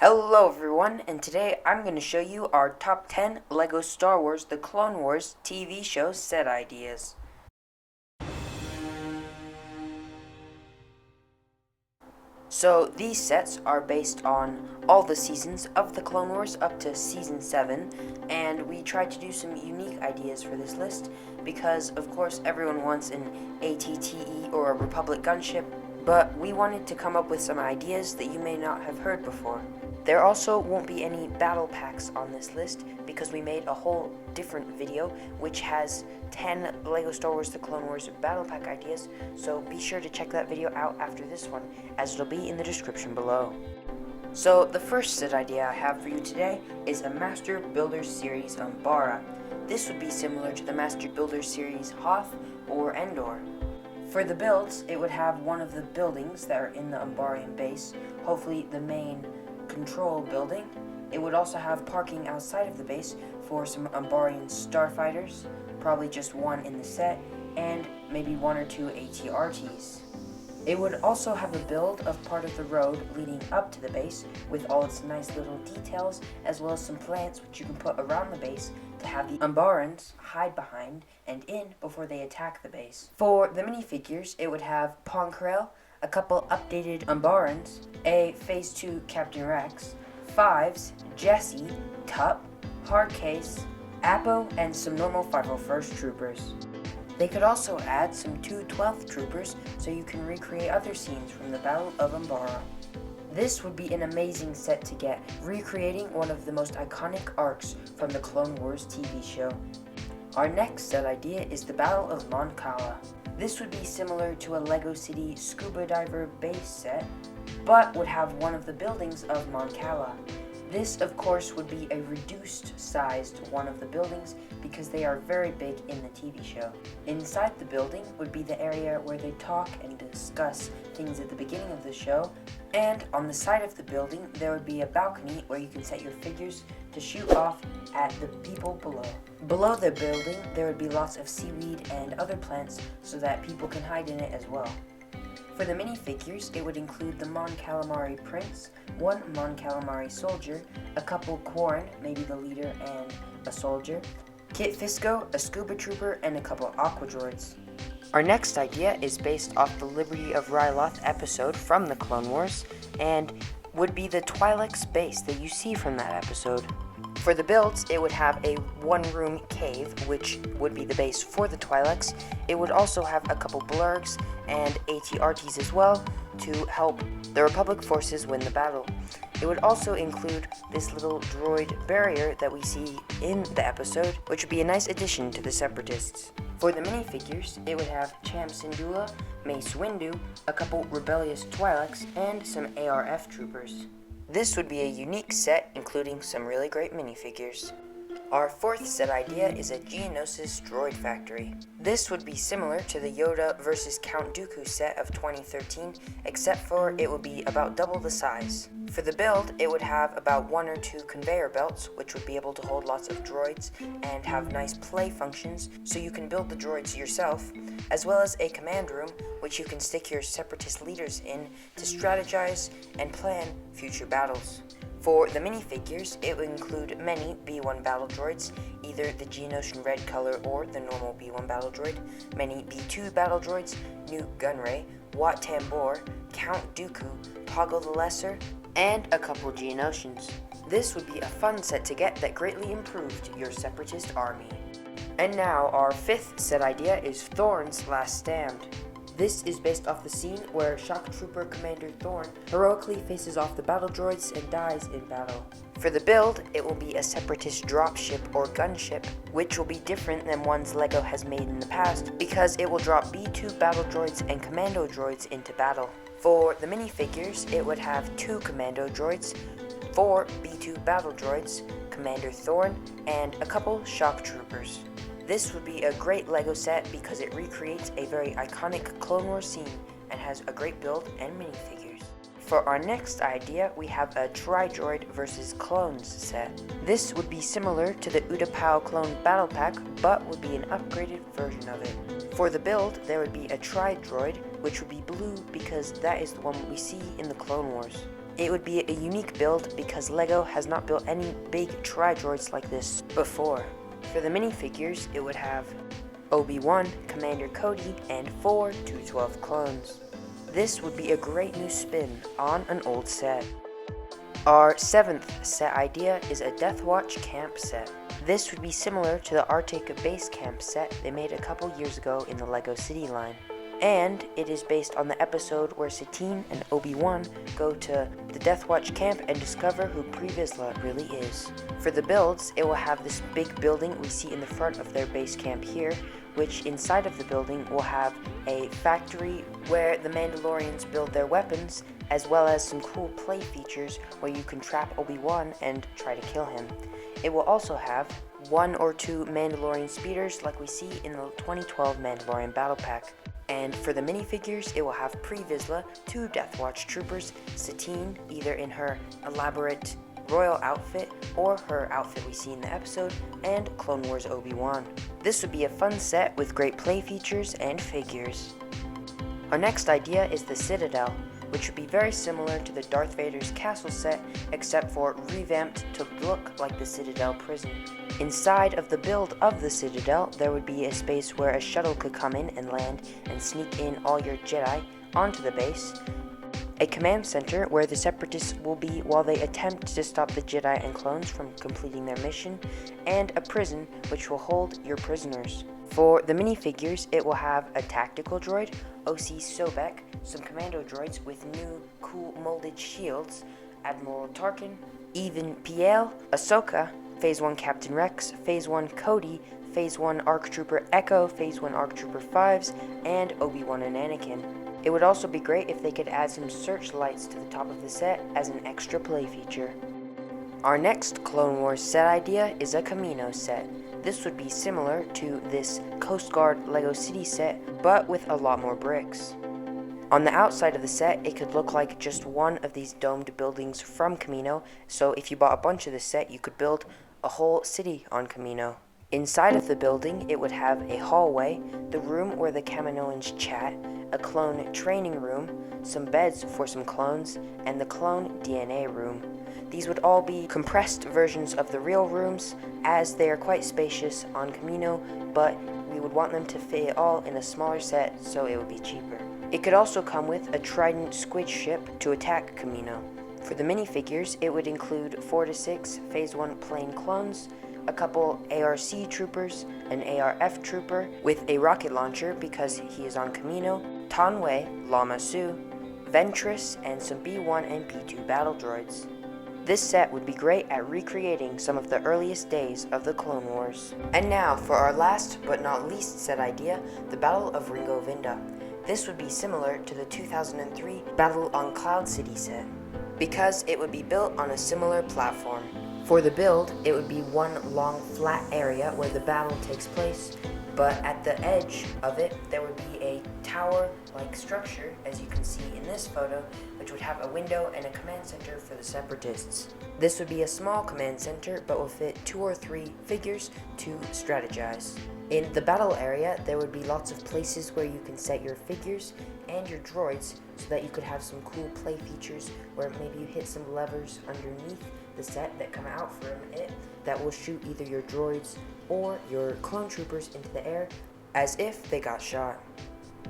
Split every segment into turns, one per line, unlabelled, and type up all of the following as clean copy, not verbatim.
Hello everyone, and today I'm going to show you our top 10 LEGO Star Wars The Clone Wars TV show set ideas. So these sets are based on all the seasons of The Clone Wars up to Season 7, and we tried to do some unique ideas for this list because of course everyone wants an ATTE or a Republic gunship, but we wanted to come up with some ideas that you may not have heard before. There also won't be any battle packs on this list because we made a whole different video which has 10 LEGO Star Wars The Clone Wars battle pack ideas, so be sure to check that video out after this one, as it'll be in the description below. So the first set idea I have for you today is a Master Builder Series Umbara. This would be similar to the Master Builder Series Hoth or Endor. For the builds, it would have one of the buildings that are in the Umbarian base, hopefully the main control building. It would also have parking outside of the base for some Umbarian starfighters, probably just one in the set, and maybe one or two AT-RTs. It would also have a build of part of the road leading up to the base with all its nice little details, as well as some plants which you can put around the base to have the Umbarans hide behind and in before they attack the base. For the minifigures, it would have Poncarel, a couple updated Umbarans, a Phase 2 Captain Rex, Fives, Jesse, Tup, Hardcase, Apo, and some normal 501st troopers. They could also add some 2 12th troopers so you can recreate other scenes from the Battle of Umbara. This would be an amazing set to get, recreating one of the most iconic arcs from the Clone Wars TV show. Our next set idea is the Battle of Mon Calama. This would be similar to a LEGO City scuba diver base set, but would have one of the buildings of Mon Calama. This, of course, would be a reduced sized one of the buildings because they are very big in the TV show. Inside the building would be the area where they talk and discuss things at the beginning of the show, and on the side of the building there would be a balcony where you can set your figures to shoot off at the people below. Below the building there would be lots of seaweed and other plants so that people can hide in it as well. For the minifigures, it would include the Mon Calamari Prince, one Mon Calamari soldier, a couple Quarren, maybe the leader and a soldier, Kit Fisto, a scuba trooper, and a couple Aqua Droids. Our next idea is based off the Liberty of Ryloth episode from the Clone Wars, and would be the Twilight Space that you see from that episode. For the builds, it would have a one-room cave, which would be the base for the Twi'leks. It would also have a couple blurgs and AT-RTs as well to help the Republic forces win the battle. It would also include this little droid barrier that we see in the episode, which would be a nice addition to the Separatists. For the minifigures, it would have Cham Syndulla, Mace Windu, a couple rebellious Twi'leks, and some ARF troopers. This would be a unique set, including some really great minifigures. Our fourth set idea is a Geonosis droid factory. This would be similar to the Yoda vs. Count Dooku set of 2013, except for it would be about double the size. For the build, it would have about 1 or 2 conveyor belts, which would be able to hold lots of droids and have nice play functions, so you can build the droids yourself, as well as a command room, which you can stick your Separatist leaders in to strategize and plan future battles. For the minifigures, it would include many B1 battle droids, either the Geonosian red color or the normal B1 battle droid, many B2 battle droids, Nute Gunray, Wat Tambor, Count Dooku, Toggle the Lesser, and a couple Geonosians. This would be a fun set to get that greatly improved your Separatist army. And now our fifth set idea is Thorns' Last Stand. This is based off the scene where Shock Trooper Commander Thorn heroically faces off the battle droids and dies in battle. For the build, it will be a Separatist dropship or gunship, which will be different than ones LEGO has made in the past because it will drop B2 battle droids and commando droids into battle. For the minifigures, it would have 2 commando droids, 4 B2 battle droids, Commander Thorn, and a couple shock troopers. This would be a great LEGO set because it recreates a very iconic Clone Wars scene and has a great build and minifigures. For our next idea, we have a Tri-Droid vs. Clones set. This would be similar to the Utapau Clone Battle Pack, but would be an upgraded version of it. For the build, there would be a Tri-Droid, which would be blue because that is the one we see in the Clone Wars. It would be a unique build because LEGO has not built any big tri-droids like this before. For the minifigures, it would have Obi-Wan, Commander Cody, and 4 212 clones. This would be a great new spin on an old set. Our 7th set idea is a Death Watch camp set. This would be similar to the Arctic base camp set they made a couple years ago in the LEGO City line. And it is based on the episode where Satine and Obi-Wan go to the Death Watch camp and discover who Pre Vizsla really is. For the builds, it will have this big building we see in the front of their base camp here, which inside of the building will have a factory where the Mandalorians build their weapons, as well as some cool play features where you can trap Obi-Wan and try to kill him. It will also have 1 or 2 Mandalorian speeders like we see in the 2012 Mandalorian Battle Pack. And for the minifigures, it will have Pre Vizsla, 2 Death Watch troopers, Satine, either in her elaborate royal outfit or her outfit we see in the episode, and Clone Wars Obi-Wan. This would be a fun set with great play features and figures. Our next idea is the Citadel, which would be very similar to the Darth Vader's castle set, except for revamped to look like the Citadel prison. Inside of the build of the Citadel, there would be a space where a shuttle could come in and land and sneak in all your Jedi onto the base, a command center where the Separatists will be while they attempt to stop the Jedi and clones from completing their mission, and a prison which will hold your prisoners. For the minifigures, it will have a tactical droid, OC Sobek, some commando droids with new cool molded shields, Admiral Tarkin, Even Piel, Ahsoka, Phase 1 Captain Rex, Phase 1 Cody, Phase 1 ARC Trooper Echo, Phase 1 ARC Trooper 5s, and Obi-Wan and Anakin. It would also be great if they could add some searchlights to the top of the set as an extra play feature. Our next Clone Wars set idea is a Kamino set. This would be similar to this Coast Guard LEGO City set, but with a lot more bricks. On the outside of the set, it could look like just one of these domed buildings from Kamino, so if you bought a bunch of this set, you could build a whole city on Kamino. Inside of the building, it would have a hallway, the room where the Kaminoans chat, a clone training room, some beds for some clones, and the clone DNA room. These would all be compressed versions of the real rooms, as they are quite spacious on Kamino, but we would want them to fit it all in a smaller set so it would be cheaper. It could also come with a Trident squid ship to attack Kamino. For the minifigures, it would include 4 to 6 Phase 1 plain clones, a couple ARC troopers, an ARF trooper with a rocket launcher because he is on Kamino, Tanway, Lama Su, Ventress, and some B1 and B2 battle droids. This set would be great at recreating some of the earliest days of the Clone Wars. And now for our last but not least set idea, the Battle of Ringo Vinda. This would be similar to the 2003 Battle on Cloud City set, because it would be built on a similar platform. For the build, it would be one long flat area where the battle takes place, but at the edge of it, there would be a tower-like structure, as you can see in this photo, which would have a window and a command center for the Separatists. This would be a small command center, but will fit 2 or 3 figures to strategize. In the battle area, there would be lots of places where you can set your figures and your droids so that you could have some cool play features where maybe you hit some levers underneath the set that come out from it that will shoot either your droids or your clone troopers into the air as if they got shot.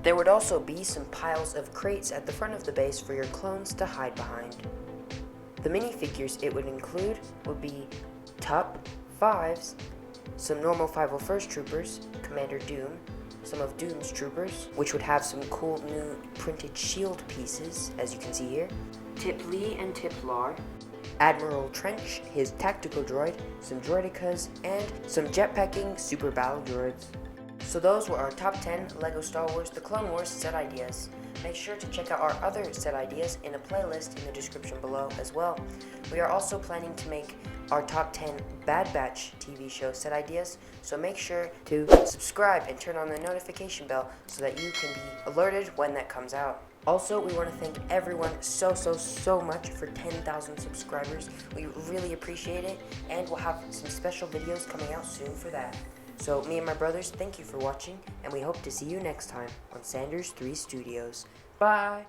There would also be some piles of crates at the front of the base for your clones to hide behind. The minifigures it would include would be Tup, 5s, some normal 501st troopers, Commander Doom, some of Doom's troopers, which would have some cool new printed shield pieces, as you can see here, Tip Lee and Tip Lar, Admiral Trench, his tactical droid, some droidicas, and some jetpacking super battle droids. So those were our top 10 LEGO Star Wars The Clone Wars set ideas. Make sure to check out our other set ideas in a playlist in the description below as well. We are also planning to make our top 10 Bad Batch TV show set ideas, so make sure to subscribe and turn on the notification bell so that you can be alerted when that comes out. Also, we want to thank everyone so much for 10,000 subscribers. We really appreciate it, and we'll have some special videos coming out soon for that. So me and my brothers, thank you for watching, and we hope to see you next time on Sanders 3 Studios. Bye!